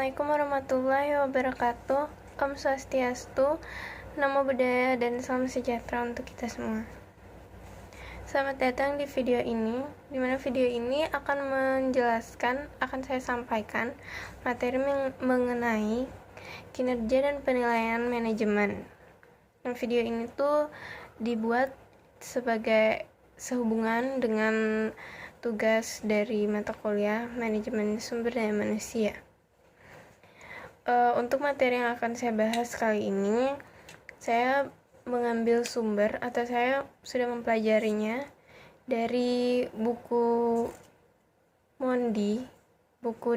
Assalamualaikum warahmatullahi wabarakatuh. Om Swastiastu, Namo Buddhaya, dan salam sejahtera untuk kita semua. Selamat datang di video ini, dimana video ini akan saya sampaikan materi mengenai kinerja dan penilaian manajemen. Dan video ini tuh dibuat sebagai sehubungan dengan tugas dari mata kuliah manajemen sumber daya manusia. Untuk materi yang akan saya bahas kali ini, saya mengambil sumber atau saya sudah mempelajarinya dari buku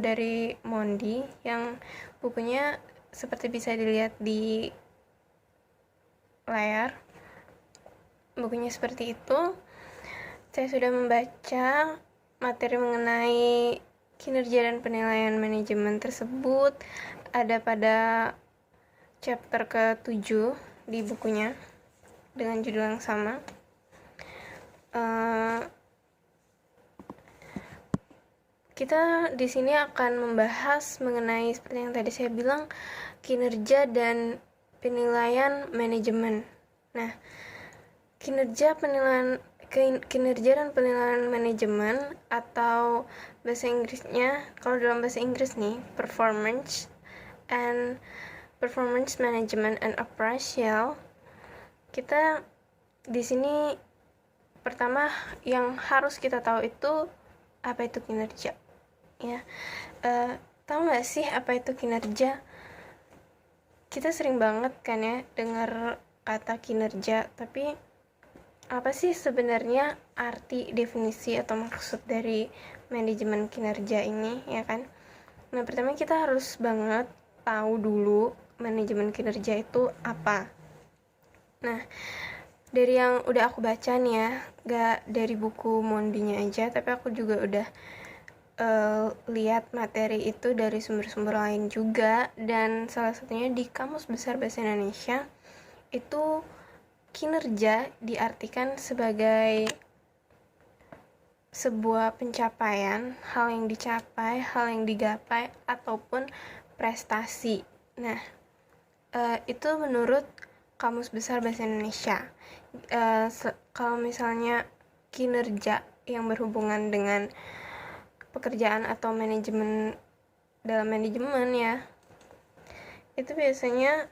dari Mondi, yang bukunya seperti bisa dilihat di layar. Bukunya seperti itu. Saya sudah membaca materi mengenai kinerja dan penilaian manajemen tersebut, ada pada chapter ke-7 di bukunya dengan judul yang sama. Kita di sini akan membahas mengenai seperti yang tadi saya bilang, kinerja dan penilaian manajemen. Nah, kinerja dan penilaian manajemen, atau bahasa Inggrisnya, kalau dalam bahasa Inggris nih, performance management and appraisal. Kita di sini pertama yang harus kita tahu itu apa itu kinerja, ya. Tahu nggak sih apa itu kinerja? Kita sering banget kan ya dengar kata kinerja, tapi apa sih sebenarnya arti, definisi, atau maksud dari manajemen kinerja ini, ya kan? Nah, pertama kita harus banget tahu dulu manajemen kinerja itu apa. Nah, dari yang udah aku baca nih ya, gak dari buku Mondinya aja, tapi aku juga udah lihat materi itu dari sumber-sumber lain juga, dan salah satunya di Kamus Besar Bahasa Indonesia. Itu kinerja diartikan sebagai sebuah pencapaian, hal yang dicapai, hal yang digapai, ataupun prestasi. Nah, itu menurut Kamus Besar Bahasa Indonesia. Kalau misalnya kinerja yang berhubungan dengan pekerjaan atau manajemen, dalam manajemen ya, itu biasanya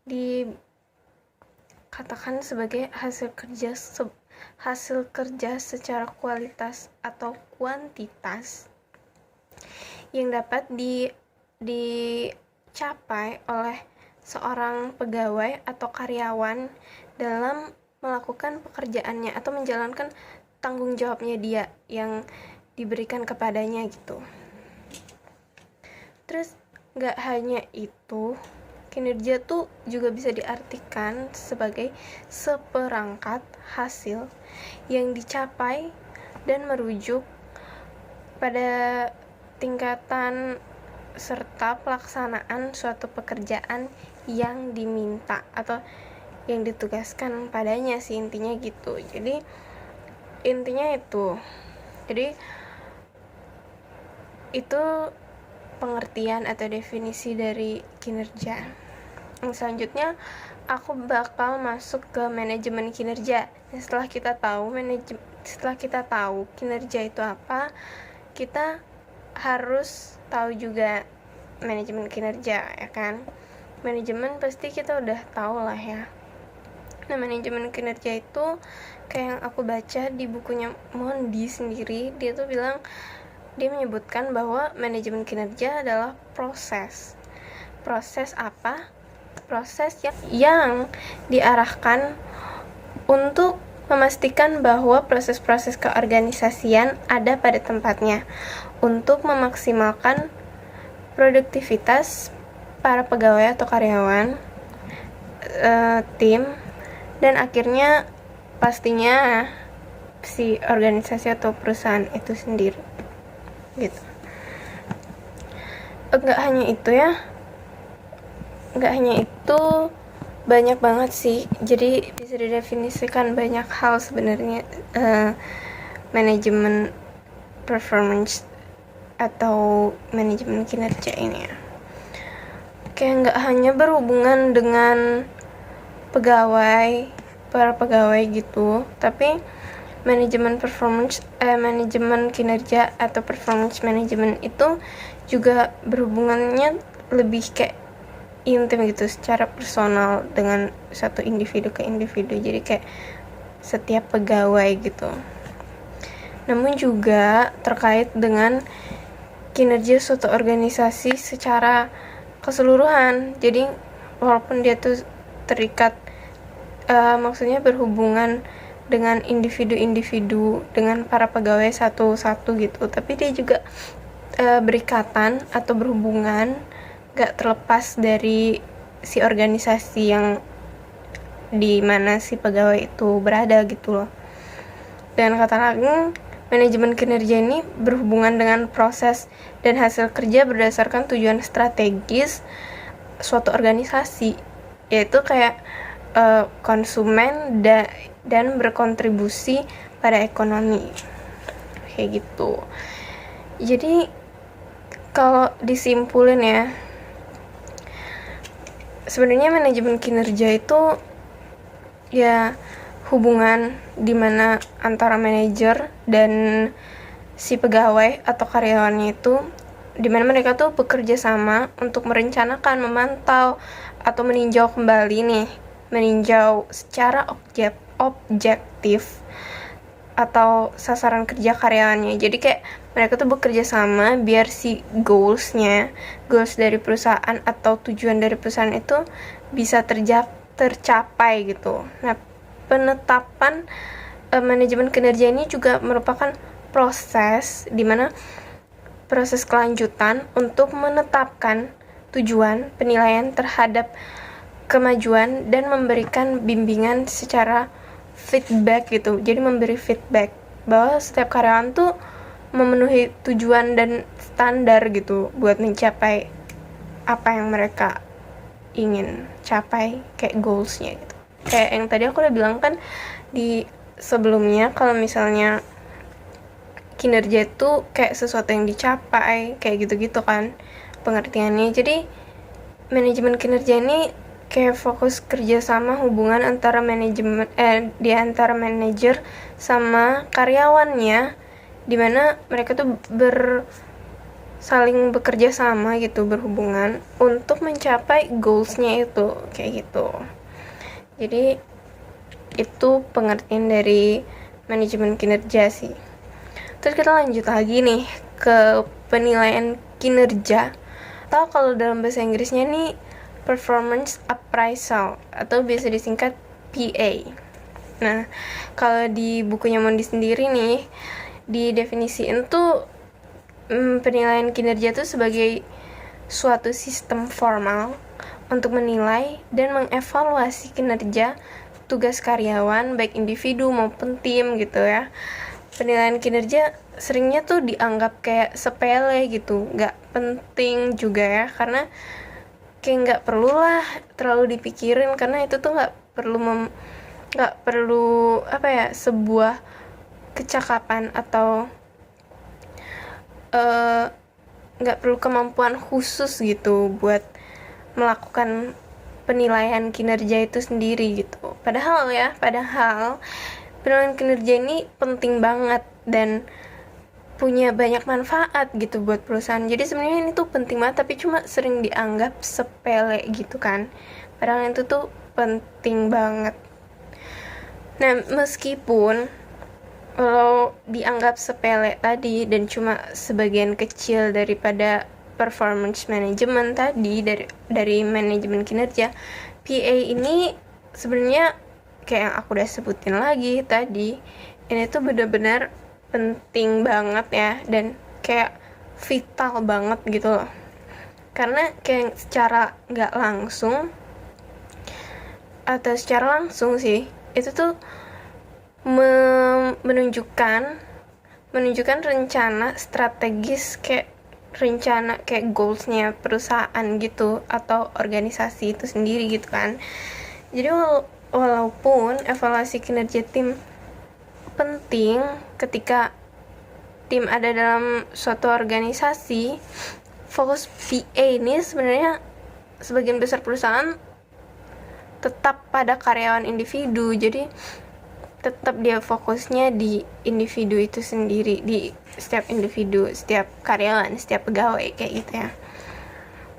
dikatakan sebagai hasil kerja secara kualitas atau kuantitas yang dapat dicapai oleh seorang pegawai atau karyawan dalam melakukan pekerjaannya atau menjalankan tanggung jawabnya dia yang diberikan kepadanya gitu. Terus gak hanya itu, kinerja tuh juga bisa diartikan sebagai seperangkat hasil yang dicapai dan merujuk pada tingkatan serta pelaksanaan suatu pekerjaan yang diminta atau yang ditugaskan padanya sih, intinya gitu. Jadi intinya itu pengertian atau definisi dari kinerja. Selanjutnya aku bakal masuk ke manajemen kinerja. Setelah kita tahu kinerja itu apa, kita harus tahu juga manajemen kinerja, ya kan? Manajemen pasti kita udah tahu lah ya. Nah, manajemen kinerja itu kayak yang aku baca di bukunya Mondi sendiri, dia menyebutkan bahwa manajemen kinerja adalah proses apa? Proses yang diarahkan untuk memastikan bahwa proses-proses keorganisasian ada pada tempatnya untuk memaksimalkan produktivitas para pegawai atau karyawan, tim, dan akhirnya pastinya si organisasi atau perusahaan itu sendiri gitu. Enggak hanya itu, banyak banget sih. Jadi bisa didefinisikan banyak hal sebenarnya manajemen performance atau manajemen kinerja ini ya. kayak nggak hanya berhubungan dengan para pegawai gitu, tapi manajemen kinerja atau performance management itu juga berhubungannya lebih kayak intim gitu, secara personal dengan satu individu ke individu, jadi kayak setiap pegawai gitu. Namun juga terkait dengan kinerja suatu organisasi secara keseluruhan. Jadi walaupun dia tuh terikat, maksudnya berhubungan dengan individu-individu, dengan para pegawai satu-satu gitu, tapi dia juga berikatan atau berhubungan gak terlepas dari si organisasi yang di mana si pegawai itu berada gitu loh. Dan kata lain, manajemen kinerja ini berhubungan dengan proses dan hasil kerja berdasarkan tujuan strategis suatu organisasi, yaitu kayak konsumen dan berkontribusi pada ekonomi, kayak gitu. Jadi kalau disimpulin ya, sebenarnya manajemen kinerja itu ya hubungan dimana antara manajer dan si pegawai atau karyawannya itu, dimana mereka tuh bekerja sama untuk merencanakan, memantau, atau meninjau secara objektif atau sasaran kerja karyawannya. Jadi kayak mereka tuh bekerja sama biar si goals dari perusahaan atau tujuan dari perusahaan itu bisa tercapai gitu. Nah, penetapan manajemen kinerja ini juga merupakan proses dimana proses kelanjutan untuk menetapkan tujuan, penilaian terhadap kemajuan, dan memberikan bimbingan secara feedback gitu. Jadi memberi feedback bahwa setiap karyawan tuh memenuhi tujuan dan standar gitu buat mencapai apa yang mereka ingin capai, kayak goalsnya gitu. Kayak yang tadi aku udah bilang kan di sebelumnya, kalau misalnya kinerja itu kayak sesuatu yang dicapai, kayak gitu-gitu kan pengertiannya. Jadi manajemen kinerja ini kayak fokus kerjasama hubungan antara di antara manajer sama karyawannya, dimana mereka tuh saling bekerja sama gitu, berhubungan untuk mencapai goalsnya itu, kayak gitu. Jadi itu pengertian dari manajemen kinerja sih. Terus kita lanjut lagi nih ke penilaian kinerja, atau kalau dalam bahasa Inggrisnya nih performance appraisal, atau biasa disingkat PA. Nah, kalau di bukunya Mondi sendiri nih didefinisiin tuh penilaian kinerja tuh sebagai suatu sistem formal untuk menilai dan mengevaluasi kinerja tugas karyawan, baik individu maupun tim gitu ya. Penilaian kinerja seringnya tuh dianggap kayak sepele gitu, nggak penting juga ya, karena kayak nggak perlu lah terlalu dipikirin, karena itu tuh nggak perlu sebuah kecakapan atau nggak perlu kemampuan khusus gitu buat melakukan penilaian kinerja itu sendiri gitu. Padahal penilaian kinerja ini penting banget dan punya banyak manfaat gitu buat perusahaan. Jadi sebenarnya ini tuh penting banget, tapi cuma sering dianggap sepele gitu kan, padahal itu tuh penting banget. Nah, meskipun kalau dianggap sepele tadi dan cuma sebagian kecil daripada performance management tadi, dari manajemen kinerja, PA ini sebenarnya kayak yang aku udah sebutin lagi tadi, ini tuh benar-benar penting banget ya, dan kayak vital banget gitu loh. Karena kayak secara nggak langsung atau secara langsung sih, itu tuh menunjukkan rencana strategis, kayak rencana kayak goalsnya perusahaan gitu atau organisasi itu sendiri gitu kan. Jadi walaupun evaluasi kinerja tim penting ketika tim ada dalam suatu organisasi, fokus PA ini sebenarnya sebagian besar perusahaan tetap pada karyawan individu, jadi tetap dia fokusnya di individu itu sendiri, di setiap individu, setiap karyawan, setiap pegawai kayak gitu ya.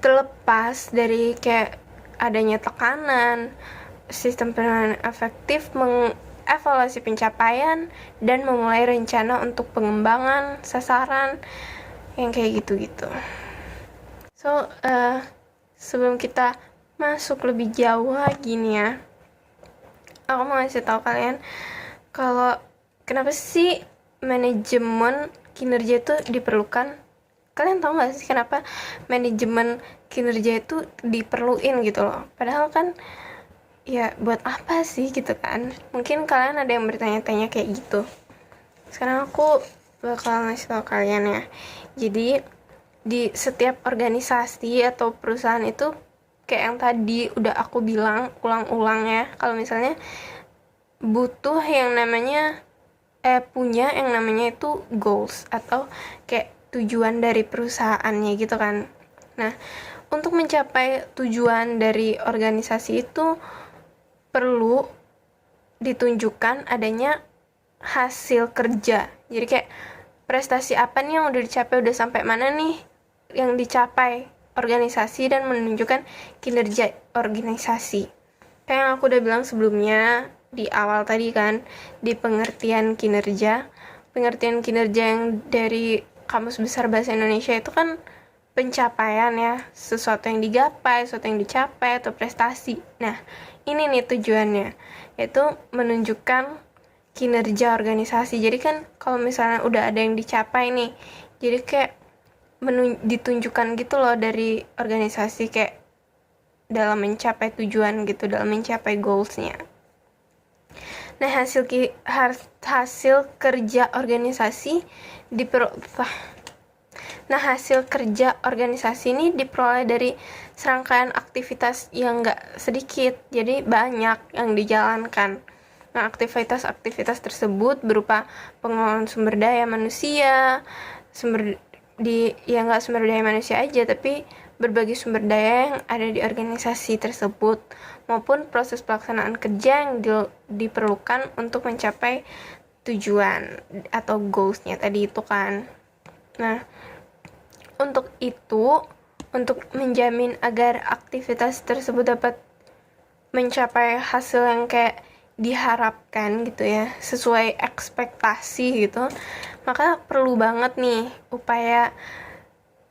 Terlepas dari kayak adanya tekanan, sistem penilaian efektif mengevaluasi pencapaian dan memulai rencana untuk pengembangan sasaran yang kayak gitu-gitu. So, sebelum kita masuk lebih jauh lagi nih ya, aku mau ngasih tahu kalian kalau kenapa sih manajemen kinerja itu diperlukan. Kalian tahu gak sih kenapa manajemen kinerja itu diperluin gitu loh, padahal kan ya buat apa sih gitu kan. Mungkin kalian ada yang bertanya-tanya kayak gitu. Sekarang aku bakal ngasih tahu kalian ya. Jadi di setiap organisasi atau perusahaan itu kayak yang tadi udah aku bilang ulang-ulang ya, kalau misalnya butuh yang namanya punya yang namanya itu goals atau kayak tujuan dari perusahaannya gitu kan. Nah, untuk mencapai tujuan dari organisasi itu perlu ditunjukkan adanya hasil kerja. Jadi kayak prestasi apa nih yang udah dicapai, udah sampai mana nih yang dicapai organisasi, dan menunjukkan kinerja organisasi. Kayak yang aku udah bilang sebelumnya di awal tadi kan, di pengertian kinerja yang dari Kamus Besar Bahasa Indonesia itu kan pencapaian ya, sesuatu yang digapai, sesuatu yang dicapai atau prestasi. Nah, ini nih tujuannya, yaitu menunjukkan kinerja organisasi. Jadi kan kalau misalnya udah ada yang dicapai nih, jadi kayak ditunjukkan gitu loh dari organisasi kayak dalam mencapai tujuan gitu, dalam mencapai goalsnya. Nah, hasil kerja organisasi ini diperoleh dari serangkaian aktivitas yang gak sedikit, jadi banyak yang dijalankan. Nah, aktivitas tersebut berupa pengelolaan sumber daya manusia, nggak sumber daya manusia aja, tapi berbagai sumber daya yang ada di organisasi tersebut, maupun proses pelaksanaan kerja yang diperlukan untuk mencapai tujuan atau goals-nya tadi itu kan. Nah, untuk menjamin agar aktivitas tersebut dapat mencapai hasil yang kayak diharapkan gitu ya, sesuai ekspektasi gitu, maka perlu banget nih upaya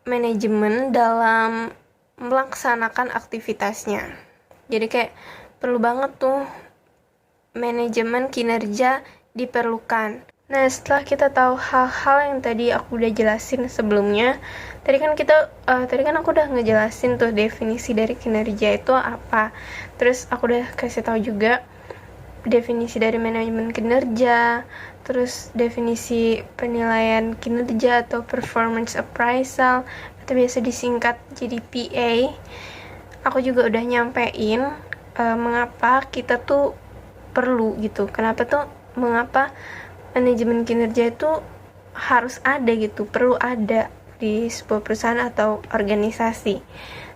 manajemen dalam melaksanakan aktivitasnya. Jadi kayak perlu banget tuh manajemen kinerja diperlukan. Nah, setelah kita tahu hal-hal yang tadi aku udah jelasin sebelumnya, tadi kan aku udah ngejelasin tuh definisi dari kinerja itu apa. Terus aku udah kasih tahu juga definisi dari manajemen kinerja, terus definisi penilaian kinerja atau performance appraisal atau biasa disingkat jadi PA. Aku juga udah nyampein mengapa kita tuh perlu gitu, mengapa manajemen kinerja itu harus ada gitu, perlu ada di sebuah perusahaan atau organisasi.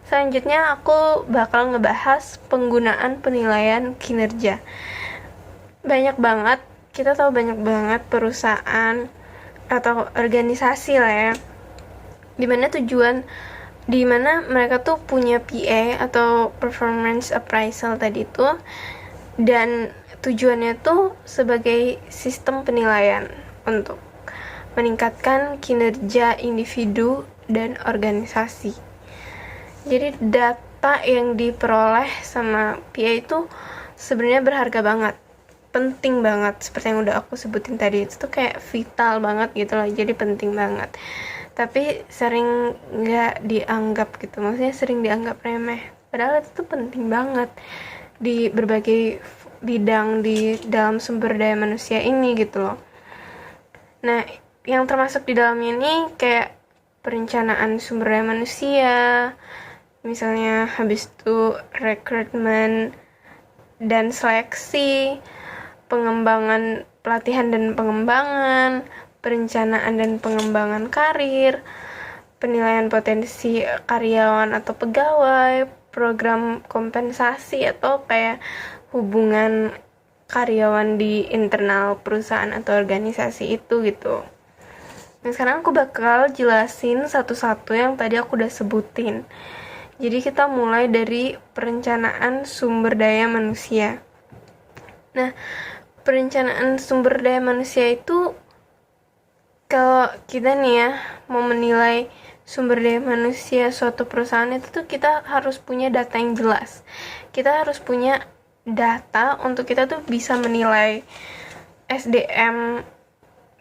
Selanjutnya aku bakal ngebahas penggunaan penilaian kinerja. Kita tahu banyak banget perusahaan atau organisasi lah ya, dimana mereka tuh punya PA atau performance appraisal tadi itu, dan tujuannya tuh sebagai sistem penilaian untuk meningkatkan kinerja individu dan organisasi. Jadi data yang diperoleh sama PA itu sebenarnya berharga banget, penting banget, seperti yang udah aku sebutin tadi. Itu tuh kayak vital banget gitu loh, jadi penting banget, tapi sering gak dianggap gitu, maksudnya sering dianggap remeh, padahal itu tuh penting banget di berbagai bidang di dalam sumber daya manusia ini gitu loh. Nah, yang termasuk di dalamnya ini kayak perencanaan sumber daya manusia, misalnya habis itu rekrutmen dan seleksi, pengembangan pelatihan dan pengembangan, perencanaan dan pengembangan karir, penilaian potensi karyawan atau pegawai, program kompensasi atau kayak hubungan karyawan di internal perusahaan atau organisasi itu gitu. Nah, sekarang aku bakal jelasin satu-satu yang tadi aku udah sebutin. Jadi kita mulai dari perencanaan sumber daya manusia. Nah, perencanaan sumber daya manusia itu, kalau kita nih ya mau menilai sumber daya manusia suatu perusahaan itu tuh kita harus punya data yang jelas. Kita harus punya data untuk kita tuh bisa menilai SDM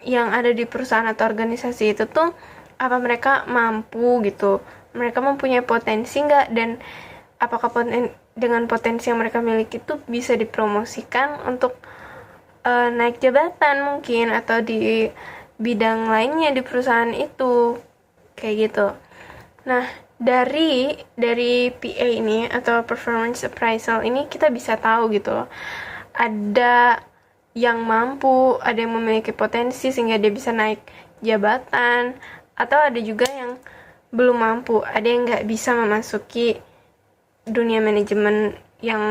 yang ada di perusahaan atau organisasi itu tuh apa mereka mampu gitu, mereka mempunyai potensi nggak, dan apakah dengan potensi yang mereka miliki itu bisa dipromosikan untuk naik jabatan mungkin atau di bidang lainnya di perusahaan itu kayak gitu. Nah, dari PA ini atau performance appraisal ini kita bisa tahu gitu loh, ada yang mampu, ada yang memiliki potensi sehingga dia bisa naik jabatan, atau ada juga yang belum mampu, ada yang nggak bisa memasuki dunia manajemen yang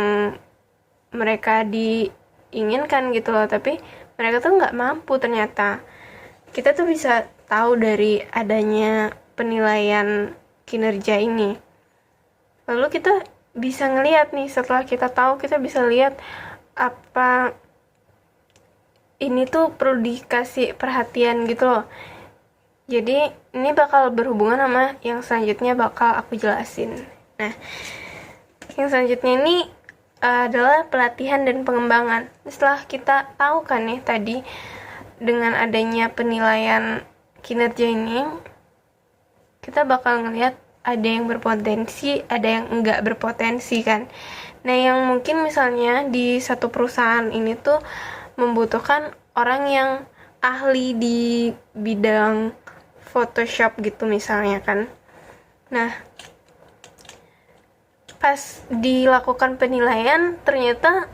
mereka diinginkan gitu loh, tapi mereka tuh nggak mampu ternyata. Kita tuh bisa tahu dari adanya penilaian kinerja ini. Lalu kita bisa ngelihat nih, setelah kita tahu, kita bisa lihat apa ini tuh perlu dikasih perhatian gitu loh. Jadi ini bakal berhubungan sama yang selanjutnya bakal aku jelasin. Nah, yang selanjutnya ini adalah pelatihan dan pengembangan. Setelah kita tahu kan nih tadi, dengan adanya penilaian kinerja ini, kita bakal ngelihat ada yang berpotensi, ada yang enggak berpotensi kan. Nah, yang mungkin misalnya di satu perusahaan ini tuh membutuhkan orang yang ahli di bidang Photoshop gitu misalnya kan. Nah, pas dilakukan penilaian ternyata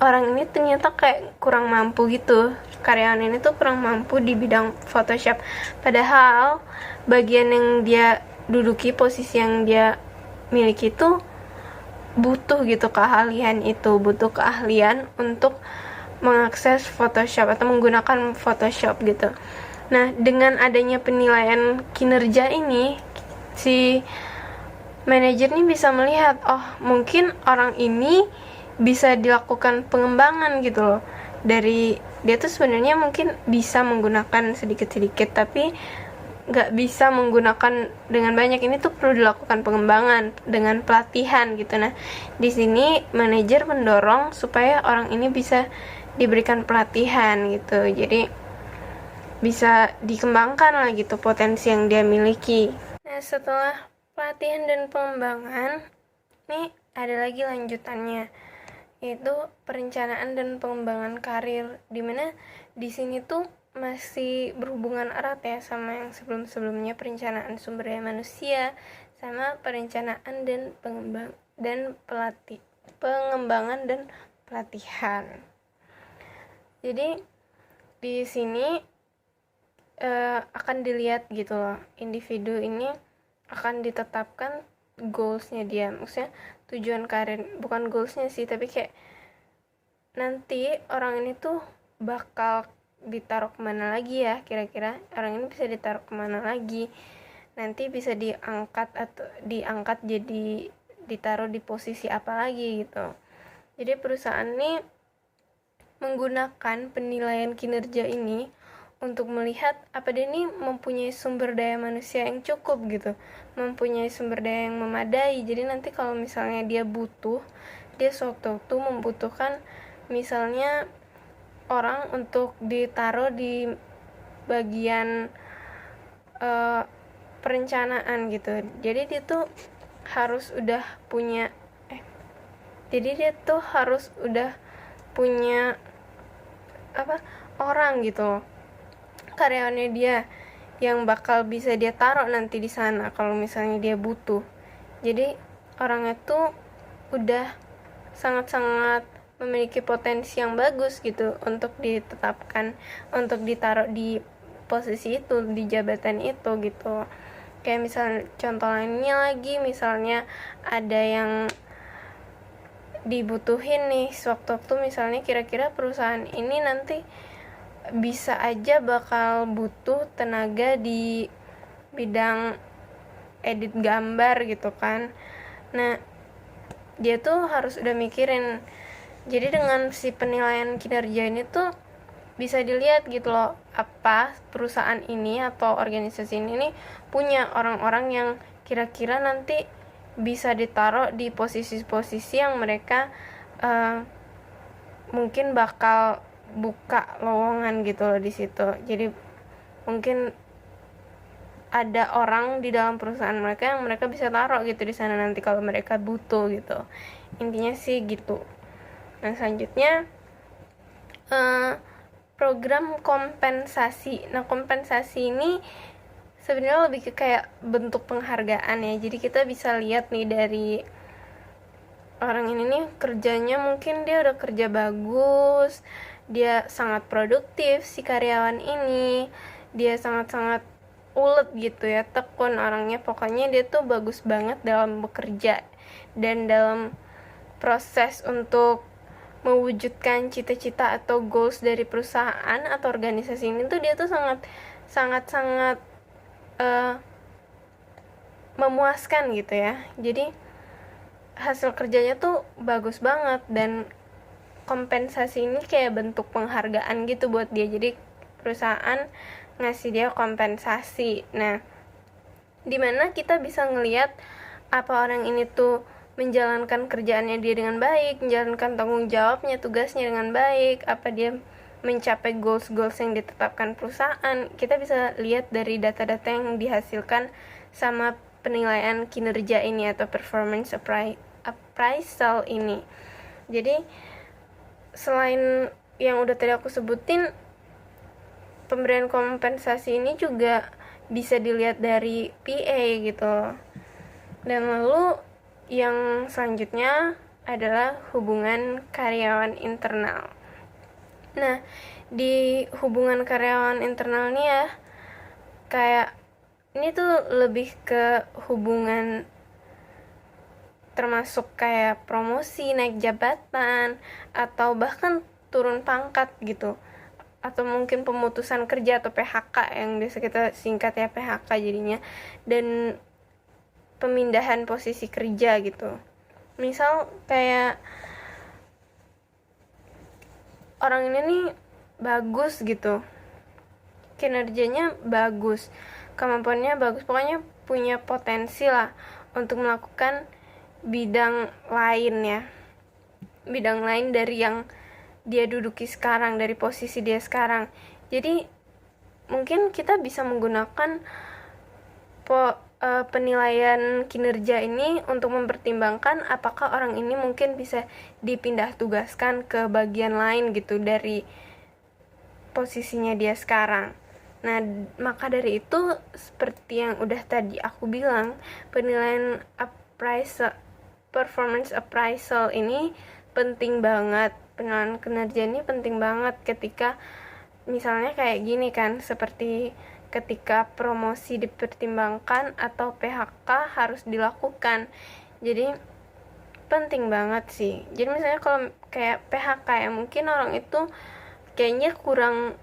orang ini ternyata kayak kurang mampu gitu, karyawan ini tuh kurang mampu di bidang Photoshop, padahal bagian yang dia duduki, posisi yang dia miliki itu butuh gitu keahlian itu, butuh keahlian untuk mengakses Photoshop atau menggunakan Photoshop gitu. Nah, dengan adanya penilaian kinerja ini, si manajer ini bisa melihat, oh mungkin orang ini bisa dilakukan pengembangan gitu loh. Dari dia tuh sebenarnya mungkin bisa menggunakan sedikit-sedikit, tapi nggak bisa menggunakan dengan banyak. Ini tuh perlu dilakukan pengembangan dengan pelatihan gitu. Nah, di sini manajer mendorong supaya orang ini bisa diberikan pelatihan gitu. Jadi bisa dikembangkan lah gitu potensi yang dia miliki. Nah, setelah pelatihan dan pengembangan, nih ada lagi lanjutannya, yaitu perencanaan dan pengembangan karir, dimana di sini tuh masih berhubungan erat ya sama yang sebelum-sebelumnya, perencanaan sumber daya manusia sama perencanaan dan pengembangan dan pelatihan. Jadi di sini akan dilihat gitu loh, individu ini akan ditetapkan goalsnya dia, maksudnya tujuan karir, bukan goalsnya sih, tapi kayak nanti orang ini tuh bakal ditaruh kemana lagi ya, kira-kira orang ini bisa ditaruh kemana lagi, nanti bisa diangkat atau diangkat jadi ditaruh di posisi apa lagi gitu. Jadi perusahaan ini menggunakan penilaian kinerja ini untuk melihat apa dia ini mempunyai sumber daya manusia yang cukup gitu, mempunyai sumber daya yang memadai. Jadi nanti kalau misalnya dia sewaktu-waktu membutuhkan misalnya orang untuk ditaruh di bagian perencanaan gitu, jadi dia tuh harus udah punya orang gitu, karyawannya dia yang bakal bisa dia taruh nanti di sana kalau misalnya dia butuh. Jadi orangnya tuh udah sangat-sangat memiliki potensi yang bagus gitu untuk ditetapkan, untuk ditaruh di posisi itu, di jabatan itu gitu. Kayak misalnya contoh lainnya lagi, misalnya ada yang dibutuhin nih sewaktu-waktu, misalnya kira-kira perusahaan ini nanti bisa aja bakal butuh tenaga di bidang edit gambar gitu kan. Nah, dia tuh harus udah mikirin. Jadi dengan si penilaian kinerja ini tuh bisa dilihat gitu loh, apa perusahaan ini atau organisasi ini nih punya orang-orang yang kira-kira nanti bisa ditaruh di posisi-posisi yang mereka mungkin bakal buka lowongan gitu loh di situ. Jadi mungkin ada orang di dalam perusahaan mereka yang mereka bisa taruh gitu di sana nanti kalau mereka butuh gitu. Intinya sih gitu. Nah, selanjutnya program kompensasi. Nah, kompensasi ini sebenarnya lebih ke kayak bentuk penghargaan ya. Jadi kita bisa lihat nih dari orang ini nih kerjanya, mungkin dia udah kerja bagus, dia sangat produktif si karyawan ini, dia sangat-sangat ulet gitu ya, tekun orangnya, pokoknya dia tuh bagus banget dalam bekerja dan dalam proses untuk mewujudkan cita-cita atau goals dari perusahaan atau organisasi ini tuh dia tuh sangat memuaskan gitu ya. Jadi hasil kerjanya tuh bagus banget dan kompensasi ini kayak bentuk penghargaan gitu buat dia. Jadi perusahaan ngasih dia kompensasi. Nah, dimana kita bisa ngelihat apa orang ini tuh menjalankan kerjaannya dia dengan baik, menjalankan tanggung jawabnya, tugasnya dengan baik, apa dia mencapai goals-goals yang ditetapkan perusahaan. Kita bisa lihat dari data-data yang dihasilkan sama penilaian kinerja ini atau performance appraisal ini. Jadi selain yang udah tadi aku sebutin, pemberian kompensasi ini juga bisa dilihat dari PA gitu. Dan lalu yang selanjutnya adalah hubungan karyawan internal. Nah, di hubungan karyawan internal nih ya, kayak ini tuh lebih ke hubungan termasuk kayak promosi, naik jabatan, atau bahkan turun pangkat gitu, atau mungkin pemutusan kerja atau PHK yang biasa kita singkat ya PHK jadinya, dan pemindahan posisi kerja gitu. Misal kayak orang ini nih bagus gitu, kinerjanya bagus, kemampuannya bagus, pokoknya punya potensi lah untuk melakukan bidang lain ya, bidang lain dari yang dia duduki sekarang, dari posisi dia sekarang. Jadi mungkin kita bisa menggunakan penilaian kinerja ini untuk mempertimbangkan apakah orang ini mungkin bisa dipindah tugaskan ke bagian lain gitu dari posisinya dia sekarang. Nah, maka dari itu seperti yang udah tadi aku bilang, penilaian performance appraisal ini penting banget. Penilaian kinerja ini penting banget ketika misalnya kayak gini kan, seperti ketika promosi dipertimbangkan atau PHK harus dilakukan. Jadi penting banget sih. Jadi misalnya kalau kayak PHK ya, mungkin orang itu kayaknya kurang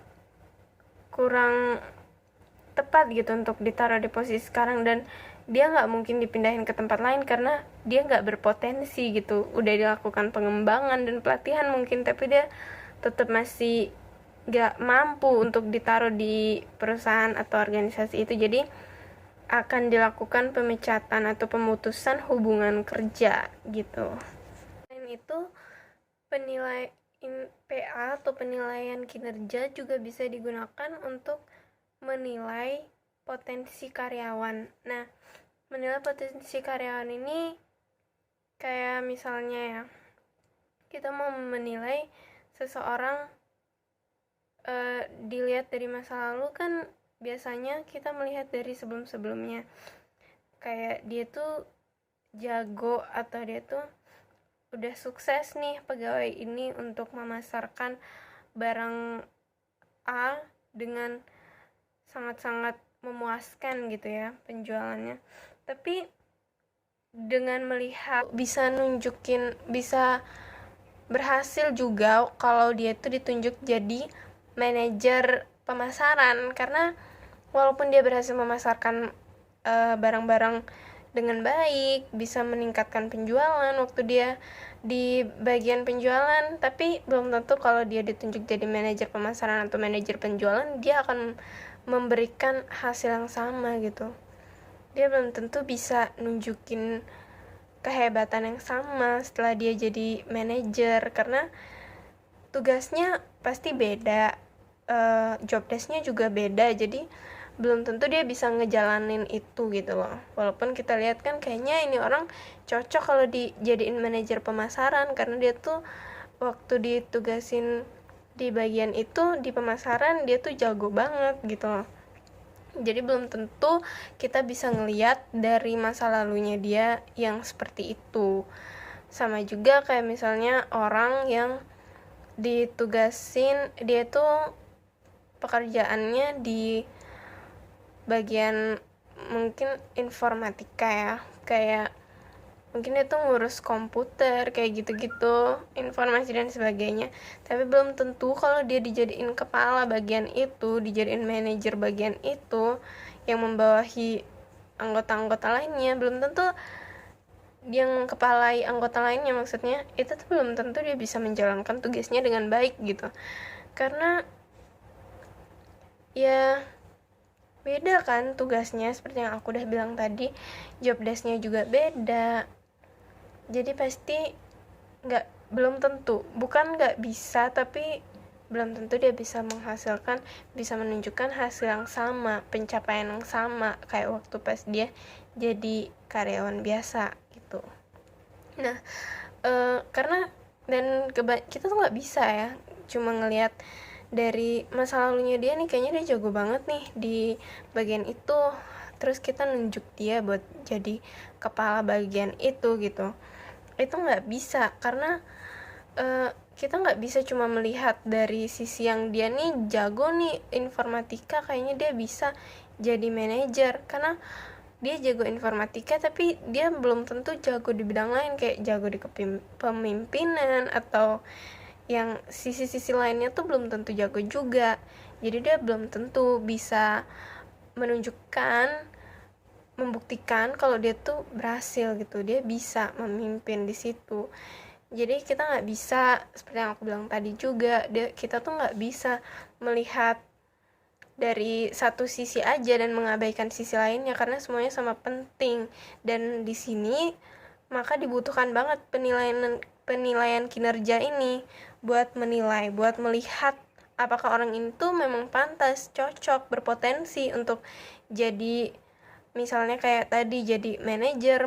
tepat gitu untuk ditaruh di posisi sekarang, dan dia nggak mungkin dipindahin ke tempat lain karena dia nggak berpotensi gitu. Udah dilakukan pengembangan dan pelatihan mungkin, tapi dia tetap masih nggak mampu untuk ditaruh di perusahaan atau organisasi itu. Jadi akan dilakukan pemecatan atau pemutusan hubungan kerja gitu. Selain itu, penilaian PA atau penilaian kinerja juga bisa digunakan untuk menilai potensi karyawan. Nah, menilai potensi karyawan ini kayak misalnya ya, kita mau menilai seseorang dilihat dari masa lalu kan, biasanya kita melihat dari sebelum-sebelumnya, kayak dia tuh jago atau dia tuh udah sukses nih pegawai ini untuk memasarkan barang A dengan sangat-sangat memuaskan gitu ya penjualannya, tapi dengan melihat bisa nunjukin, bisa berhasil juga kalau dia tuh ditunjuk jadi manajer pemasaran, karena walaupun dia berhasil memasarkan barang-barang dengan baik, bisa meningkatkan penjualan waktu dia di bagian penjualan, tapi belum tentu kalau dia ditunjuk jadi manajer pemasaran atau manajer penjualan dia akan memberikan hasil yang sama gitu. Dia belum tentu bisa nunjukin kehebatan yang sama setelah dia jadi manajer, karena tugasnya pasti beda, job desk-nya juga beda, jadi belum tentu dia bisa ngejalanin itu gitu loh. Walaupun kita lihat kan kayaknya ini orang cocok kalau dijadiin manajer pemasaran, karena dia tuh waktu ditugasin di bagian itu di pemasaran dia tuh jago banget gitu loh. Jadi belum tentu kita bisa ngelihat dari masa lalunya dia yang seperti itu. Sama juga kayak misalnya orang yang ditugasin, dia tuh pekerjaannya di bagian mungkin informatika ya, kayak mungkin dia tuh ngurus komputer kayak gitu-gitu, informasi dan sebagainya, tapi belum tentu kalau dia dijadiin kepala bagian itu, dijadiin manajer bagian itu yang membawahi anggota-anggota lainnya, belum tentu yang mengkepalai anggota lainnya, maksudnya itu tuh belum tentu dia bisa menjalankan tugasnya dengan baik gitu, karena ya beda kan tugasnya, seperti yang aku udah bilang tadi, job desk-nya juga beda. Jadi pasti belum tentu, bukan nggak bisa, tapi belum tentu dia bisa menghasilkan, bisa menunjukkan hasil yang sama, pencapaian yang sama kayak waktu pas dia jadi karyawan biasa gitu. Nah, karena dan kita tuh nggak bisa ya cuma ngelihat dari masa lalunya dia nih, kayaknya dia jago banget nih di bagian itu, terus kita nunjuk dia buat jadi kepala bagian itu gitu. Itu nggak bisa, karena kita nggak bisa cuma melihat dari sisi yang dia nih jago nih informatika, kayaknya dia bisa jadi manajer, karena dia jago informatika tapi dia belum tentu jago di bidang lain, kayak jago di kepemimpinan atau yang sisi-sisi lainnya tuh belum tentu jago juga. Jadi dia belum tentu bisa membuktikan kalau dia tuh berhasil gitu, dia bisa memimpin di situ. Jadi kita nggak bisa, seperti yang aku bilang tadi juga, kita tuh nggak bisa melihat dari satu sisi aja dan mengabaikan sisi lainnya, karena semuanya sama penting. Dan di sini maka dibutuhkan banget penilaian kinerja ini buat menilai, buat melihat apakah orang ini tuh memang pantas, cocok, berpotensi untuk jadi, misalnya kayak tadi, jadi manajer,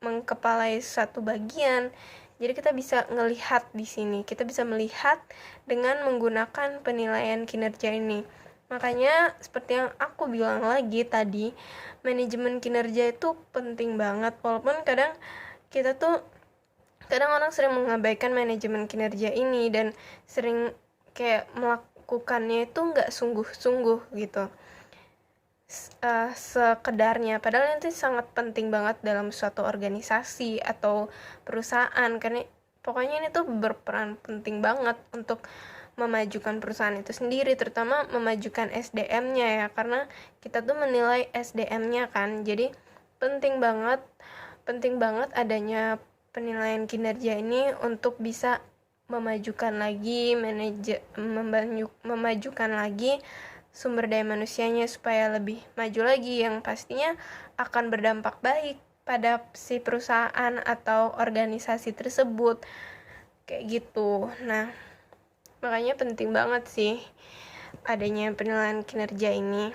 mengkepalai satu bagian. Jadi kita bisa ngelihat di sini, kita bisa melihat dengan menggunakan penilaian kinerja ini. Makanya seperti yang aku bilang lagi tadi, manajemen kinerja itu penting banget, walaupun kadang orang sering mengabaikan manajemen kinerja ini dan sering kayak melakukannya itu nggak sungguh-sungguh gitu, sekedarnya, padahal itu sangat penting banget dalam suatu organisasi atau perusahaan, karena pokoknya ini tuh berperan penting banget untuk memajukan perusahaan itu sendiri, terutama memajukan SDM-nya ya, karena kita tuh menilai SDM-nya kan. Jadi penting banget adanya penilaian kinerja ini untuk bisa memajukan lagi sumber daya manusianya supaya lebih maju lagi, yang pastinya akan berdampak baik pada si perusahaan atau organisasi tersebut kayak gitu. Nah, makanya penting banget sih adanya penilaian kinerja ini.